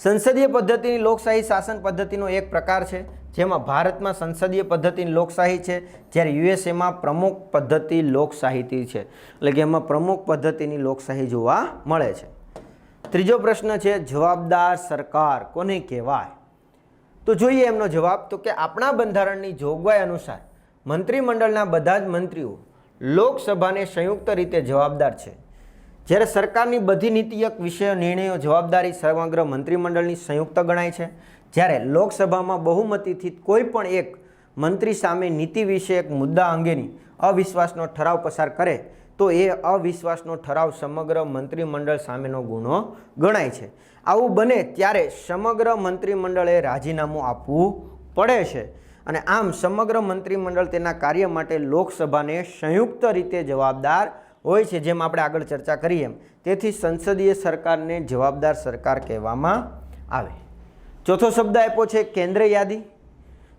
સંસદીય પદ્ધતિની લોકશાહી શાસન પદ્ધતિનો એક પ્રકાર છે, જેમાં ભારતમાં સંસદીય પદ્ધતિની લોકશાહી છે, જ્યારે યુએસએમાં પ્રમુખ પદ્ધતિ લોકશાહી છે. એટલે કે એમાં પ્રમુખ પદ્ધતિની લોકશાહી જોવા મળે છે. ત્રીજો પ્રશ્ન છે, જવાબદાર સરકાર કોને કહેવાય? તો જોઈએ એમનો જવાબ. તો કે આપણા બંધારણની જોગવાઈ અનુસાર મંત્રીમંડળના બધા જ મંત્રીઓ લોકસભાને સંયુક્ત રીતે જવાબદાર છે. જ્યારે સરકારની બધી નીતિયક વિષયો નિર્ણયો જવાબદારી સમગ્ર મંત્રીમંડળની સંયુક્ત ગણાય છે. જ્યારે લોકસભામાં બહુમતીથી કોઈ પણ એક મંત્રી સામે નીતિ વિષયક મુદ્દા અંગેની અવિશ્વાસનો ઠરાવ પસાર કરે તો એ અવિશ્વાસનો ઠરાવ સમગ્ર મંત્રીમંડળ સામેનો ગુનો ગણાય છે. આવું બને ત્યારે સમગ્ર મંત્રીમંડળે રાજીનામું આપવું પડે છે અને આમ સમગ્ર મંત્રીમંડળ તેના કાર્ય માટે લોકસભાને સંયુક્ત રીતે જવાબદાર હોય છે, જેમ આપણે આગળ ચર્ચા કરી એમ. તેથી સંસદીય સરકારને જવાબદાર સરકાર કહેવામાં આવે. ચોથો શબ્દ આપ્યો છે કેન્દ્ર યાદી.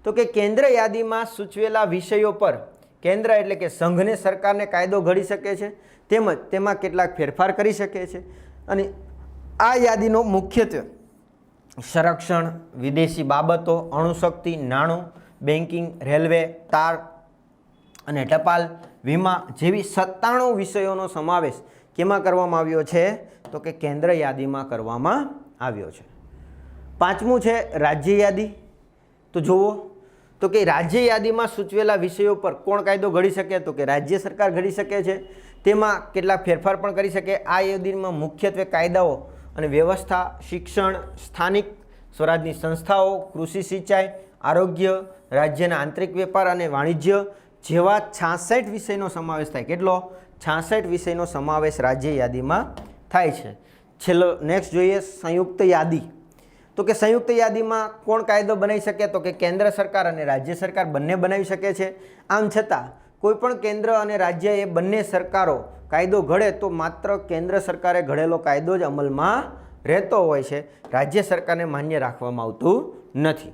તો કે કેન્દ્ર યાદીમાં સૂચવેલા વિષયો પર કેન્દ્ર એટલે કે સંઘને સરકારને કાયદો ઘડી શકે છે, તેમજ તેમાં કેટલાક ફેરફાર કરી શકે છે. અને આ યાદીનો મુખ્યત્વે સંરક્ષણ, વિદેશી બાબતો, અણુશક્તિ, નાણું, બેન્કિંગ, રેલવે, તાર અને ટપાલ, વીમા જેવી 97 વિષયોનો સમાવેશ કેમાં કરવામાં આવ્યો છે? તો કે કેન્દ્ર યાદીમાં કરવામાં આવ્યો છે. પાંચમું છે રાજ્ય યાદી. તો જુઓ, તો કે રાજ્ય યાદીમાં સૂચવેલા વિષયો પર કોણ કાયદો ઘડી શકે? તો કે રાજ્ય સરકાર ઘડી શકે છે. તેમાં કેટલાક ફેરફાર પણ કરી શકે. આ યાદીમાં મુખ્યત્વે કાયદાઓ અને વ્યવસ્થા, શિક્ષણ, સ્થાનિક સ્વરાજની સંસ્થાઓ, કૃષિ સિંચાઈ, આરોગ્ય, રાજ્યના આંતરિક વેપાર અને વાણિજ્ય જેવા 66 વિષયનો સમાવેશ થાય. કેટલો? 66 વિષયનો સમાવેશ રાજ્ય યાદીમાં થાય છે. છેલ્લો નેક્સ્ટ જોઈએ સંયુક્ત યાદી. તો તો કે સંયુક્ત યાદીમાં કોણ કાયદો બનાવી શકે? તો કે કેન્દ્ર સરકાર અને રાજ્ય સરકાર બંને બનાવી શકે છે. આમ છતાં કોઈપણ કેન્દ્ર અને રાજ્ય એ બંને સરકારો કાયદો ઘડે તો માત્ર કેન્દ્ર સરકારે ઘડેલો કાયદો જ અમલમાં રહેતો હોય છે, રાજ્ય સરકારને માન્ય રાખવામાં આવતું નથી.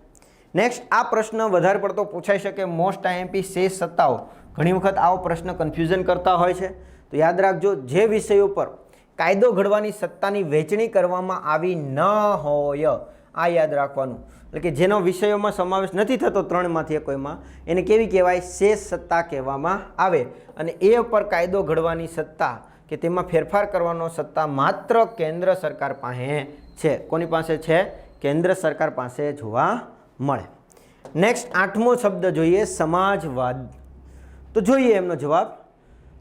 નેક્સ્ટ, આ પ્રશ્ન વધારે પડતો પૂછાઈ શકે. મોસ્ટ આઈએમપી શેષ સત્તાઓ. ઘણી વખત આવો પ્રશ્ન કન્ફ્યુઝન કરતા હોય છે, તો યાદ રાખજો, જે વિષયો પર કાયદો ઘડવાની સત્તાની વહેંચણી કરવામાં આવી ન હોય, આ યાદ રાખવાનું. એટલે કે જેનો વિષયોમાં સમાવેશ નથી થતો ત્રણમાંથી કોઈમાં, એને કેવી કહેવાય? શેષ સત્તા કહેવામાં આવે. અને એ પર કાયદો ઘડવાની સત્તા કે તેમાં ફેરફાર કરવાનો સત્તા માત્ર કેન્દ્ર સરકાર પાસે છે. કોની પાસે છે? કેન્દ્ર સરકાર પાસે જોવા મળે. નેક્સ્ટ, 8મો શબ્દ જોઈએ, સમાજવાદ. તો જોઈએ એમનો જવાબ.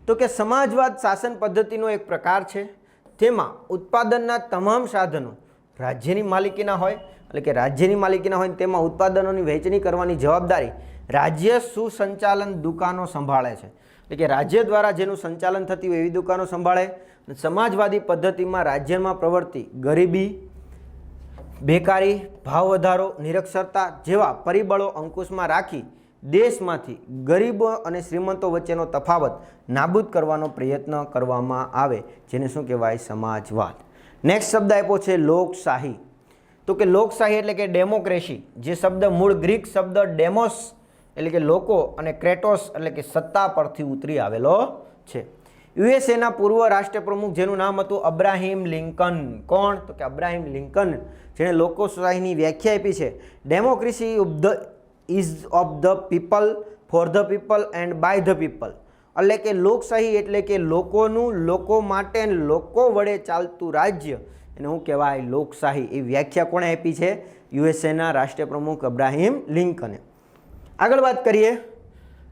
તો કે સમાજવાદ શાસન પદ્ધતિનો એક પ્રકાર છે. તેમાં ઉત્પાદનના તમામ સાધનો રાજ્યની માલિકીના હોય, એટલે કે રાજ્યની માલિકીના હોય, તેમાં ઉત્પાદનોની વહેંચણી કરવાની જવાબદારી રાજ્ય સુસંચાલન દુકાનો સંભાળે છે. એટલે કે રાજ્ય દ્વારા જેનું સંચાલન થતી હોય એવી દુકાનો સંભાળે. સમાજવાદી પદ્ધતિમાં રાજ્યમાં પ્રવર્તી ગરીબી, બેકારી, ભાવ વધારો, નિરક્ષરતા જેવા પરિબળો અંકુશમાં રાખી દેશમાંથી ગરીબો અને શ્રીમંતો વચ્ચેનો તફાવત નાબૂદ કરવાનો પ્રયત્ન કરવામાં આવે, જેને શું કહેવાય? સમાજવાદ. નેક્સ્ટ શબ્દ આપ્યો છે લોકશાહી. તો કે લોકશાહી એટલે કે ડેમોક્રેસી, જે શબ્દ મૂળ ગ્રીક શબ્દ ડેમોસ એટલે કે લોકો અને ક્રેટોસ એટલે કે સત્તા પરથી ઉતરી આવેલો છે. યુએસએના પૂર્વ રાષ્ટ્રપ્રમુખ જેનું નામ હતું અબ્રાહિમ લિંકન. કોણ? તો કે અબ્રાહિમ લિંકન, જેણે લોકશાહીની વ્યાખ્યા આપી છે. Democracy is of the people, for the people and by the people. એટલે કે લોકશાહી એટલે કે લોકોનું, લોકો માટે, લોકો વડે ચાલતું રાજ્ય, એને શું કહેવાય? લોકશાહી. એ વ્યાખ્યા કોણે આપી છે? યુએસએના રાષ્ટ્રપ્રમુખ અબ્રાહિમ લિંકને. આગળ વાત કરીએ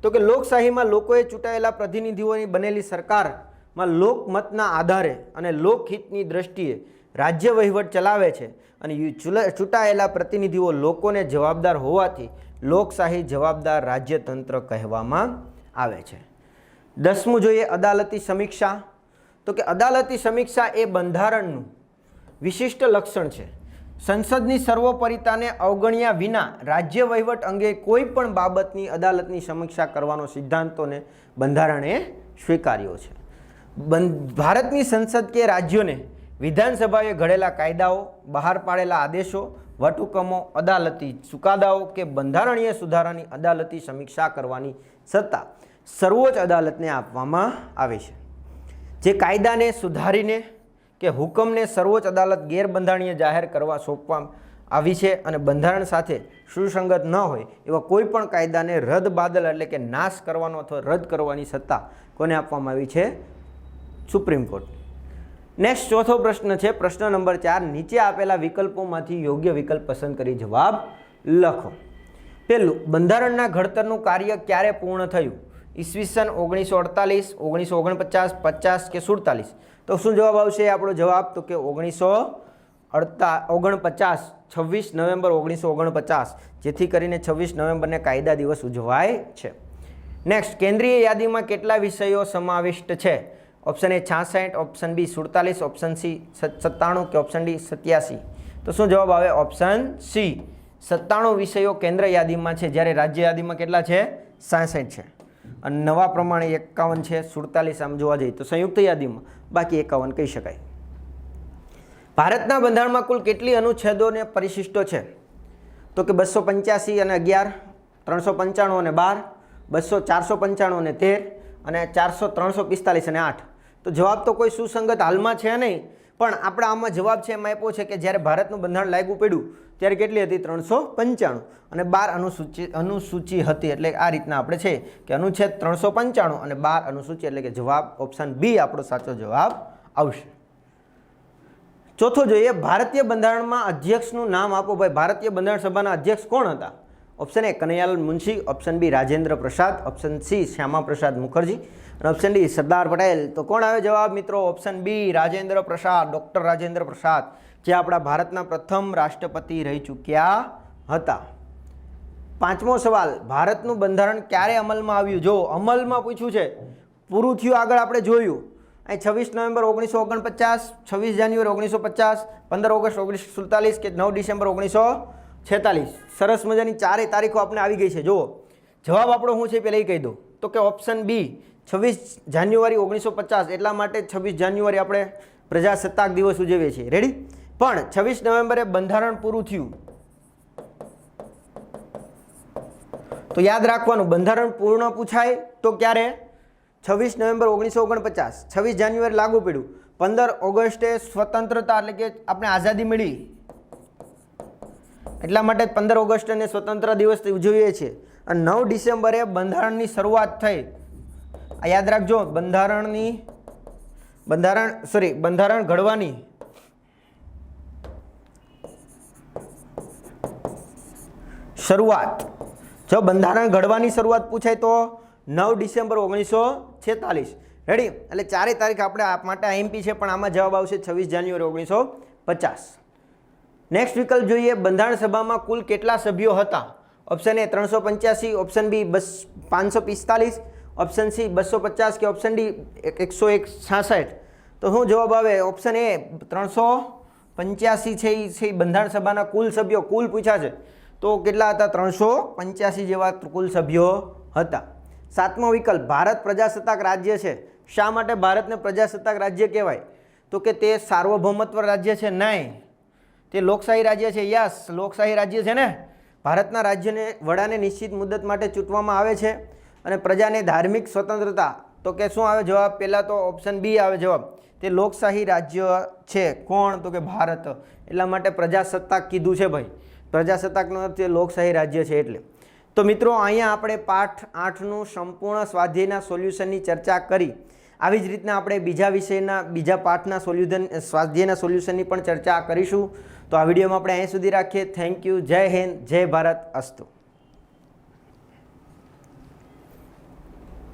તો કે લોકશાહીમાં લોકોએ ચૂંટાયેલા પ્રતિનિધિઓની બનેલી સરકારમાં લોકમતના આધારે અને લોકહિતની દ્રષ્ટિએ રાજ્ય વહીવટ ચલાવે છે. અને ચૂંટાયેલા પ્રતિનિધિઓ લોકોને જવાબદાર હોવાથી લોકશાહી જવાબદાર રાજ્યતંત્ર કહેવામાં આવે છે. 10મું જોઈએ, અદાલતી સમીક્ષા. તો કે અદાલતી સમીક્ષા એ બંધારણનું વિશિષ્ટ લક્ષણ છે. સંસદની સર્વોપરિતાને અવગણ્યા વિના રાજ્ય વહીવટ અંગે કોઈ પણ બાબતની અદાલતની સમીક્ષા કરવાનો સિદ્ધાંતોને બંધારણે સ્વીકાર્યો છે. ભારતની સંસદ કે રાજ્યોને વિધાનસભાએ ઘડેલા કાયદાઓ, બહાર પાડેલા આદેશો, વટહુકમો, અદાલતી ચુકાદાઓ કે બંધારણીય સુધારાની અદાલતી સમીક્ષા કરવાની સત્તા સર્વોચ્ચ અદાલતને આપવામાં આવે છે. જે કાયદાને સુધારીને કે હુકમને સર્વોચ્ચ અદાલત ગેરબંધારણીય જાહેર કરવા સોંપવામાં આવી છે અને બંધારણ સાથે સુસંગત ન હોય એવા કોઈ પણ કાયદાને રદ-બાદલ એટલે કે નાશ કરવાનો અથવા રદ કરવાની સત્તા કોને આપવામાં આવી છે? Supreme court. નેક્સ્ટ ચોથો પ્રશ્ન છે, પ્રશ્ન નંબર 4. નીચે આપેલા વિકલ્પોમાંથી યોગ્ય વિકલ્પ પસંદ કરી જવાબ લખો. પહેલું, બંધારણના ઘડતરનું કાર્ય ક્યારે પૂર્ણ થયું? ઈસવીસન 1948, 1949, 50 કે 47? તો શું જવાબ આવશે આપણો જવાબ? તો કે 1949, 26 નવેમ્બર 1949, જેથી કરીને 26 નવેમ્બરને કાયદા દિવસ ઉજવાય છે. નેક્સ્ટ, કેન્દ્રીય યાદીમાં કેટલા વિષયો સમાવિષ્ટ છે? Option A 66, option B 47, option C 97 કે ઓપ્શન ડી 87? તો શું જવાબ આવે? ઓપ્શન સી 97 વિષયો કેન્દ્ર યાદીમાં છે, જ્યારે રાજ્ય યાદીમાં કેટલા છે? 66 છે. અને નવા પ્રમાણે 51 છે, 47 આમ જોવા જઈએ તો સંયુક્ત યાદીમાં, બાકી 51 કહી શકાય. ભારતના બંધારણમાં કુલ કેટલી અનુચ્છેદો અને પરિશિષ્ટો છે? તો કે 285 અને 11, 395 અને 12, 495 અને 13 અને 400, 345 અને 8. તો જવાબ તો કોઈ સુસંગત હાલમાં છે નહીં, પણ આપણા આમાં જવાબ છે એમાં આપ્યો છે કે જ્યારે ભારતનું બંધારણ લાગુ પડ્યું ત્યારે કેટલી હતી? 395 અને 12 અનુસૂચિ હતી. એટલે આ રીતના આપણે છે કે અનુચ્છેદ 395 અને 12 અનુસૂચિ, એટલે કે જવાબ ઓપ્શન બી આપણો સાચો જવાબ આવશે. ચોથો જોઈએ, ભારતીય બંધારણમાં અધ્યક્ષનું નામ આપો ભાઈ. ભારતીય બંધારણ સભાના અધ્યક્ષ કોણ હતા? Option A Kanaiyalal Munshi, option B Rajendra Prasad, option C Shyama Prasad Mukherjee અને ઓપ્શન ડી સરદાર પટેલ. તો કોણ આવે જવાબ મિત્રો? ઓપ્શન બી રાજેન્દ્ર પ્રસાદ, ડૉક્ટર રાજેન્દ્ર પ્રસાદ, જે આપણા ભારતના પ્રથમ રાષ્ટ્રપતિ રહી ચૂક્યા હતા. પાંચમો સવાલ, ભારતનું બંધારણ ક્યારે અમલમાં આવ્યું? જો અમલમાં પૂછ્યું છે, પૂરું થયું આગળ આપણે જોયું, અહીં 26 નવેમ્બર 1949, 26 જાન્યુઆરી 1950, 15 ઓગસ્ટ 1947 કે 9 ડિસેમ્બર 1946. સરસ મજાની ચારેય તારીખો આપણે આવી ગઈ છે. જુઓ જવાબ આપણો શું છે પહેલાં એ કહી દો. તો કે ઓપ્શન બી 26 જાન્યુઆરી 1950. એટલા માટે 26 જાન્યુઆરી આપણે પ્રજાસત્તાક દિવસ ઉજવીએ છીએ. રેડી? પણ 26 નવેમ્બરે બંધારણ પૂરું થયું. તો યાદ રાખવાનું, બંધારણ પૂર્ણ પૂછાય તો ક્યારે? 26 નવેમ્બર 1949. 26 જાન્યુઆરી લાગુ પડ્યું. 15 ઓગસ્ટે સ્વતંત્રતા એટલે કે આપણે આઝાદી મળી, એટલા માટે 15 ઓગસ્ટને સ્વતંત્ર દિવસ ઉજવીએ છીએ. અને 9 ડિસેમ્બરે બંધારણની શરૂઆત થઈ. આ યાદ રાખજો, બંધારણ ઘડવાની શરૂઆત. જો બંધારણ ઘડવાની શરૂઆત પૂછાય તો 9 ડિસેમ્બર 1946. રેડી? એટલે ચારેય તારીખ આપણે આપ માટે આઈએમપી છે, પણ આમાં જવાબ આવશે 26 જાન્યુઆરી 1950. નેક્સ્ટ વિકલ્પ જોઈએ. બંધારણ સભામાં કુલ કેટલા સભ્યો હતા? Option A 385, option B 545, option C 250 કે ઓપ્શન ડી 166. તો શું જવાબ આવે? ઓપ્શન એ 385 છે. એ છે બંધારણ સભાના કુલ સભ્યો. કુલ પૂછ્યા છે તો કેટલા હતા? 385 જેવા કુલ સભ્યો હતા. સાતમો વિકલ્પ, ભારત પ્રજાસત્તાક રાજ્ય છે. શા માટે ભારતને પ્રજાસત્તાક રાજ્ય કહેવાય? તો કે તે સાર્વભૌમત્વ રાજ્ય છે? નહીં, તે લોકશાહી રાજ્ય છે. યસ, લોકશાહી રાજ્ય છે ને. ભારતના રાજ્યને વડાને નિશ્ચિત મુદ્દત માટે ચૂંટવામાં આવે છે. અને પ્રજાને ધાર્મિક સ્વતંત્રતા. તો કે શું આવે જવાબ? પહેલાં તો ઓપ્શન બી આવે જવાબ. તે લોકશાહી રાજ્ય છે. કોણ? તો કે ભારત. એટલા માટે પ્રજાસત્તાક કીધું છે ભાઈ. પ્રજાસત્તાકનો અર્થ એ લોકશાહી રાજ્ય છે એટલે. તો મિત્રો અહીંયા આપણે પાઠ 8નું સંપૂર્ણ સ્વાધ્યાયના સોલ્યુશનની ચર્ચા કરી. આવી જ રીતના આપણે બીજા વિષયના બીજા પાઠના સ્વાધ્યાયના સોલ્યુશનની પણ ચર્ચા કરીશું. તો આ વિડીયોમાં આપણે અહીં સુધી રાખીએ. Thank you. જય હિન્દ, જય ભારત. અસ્તુ.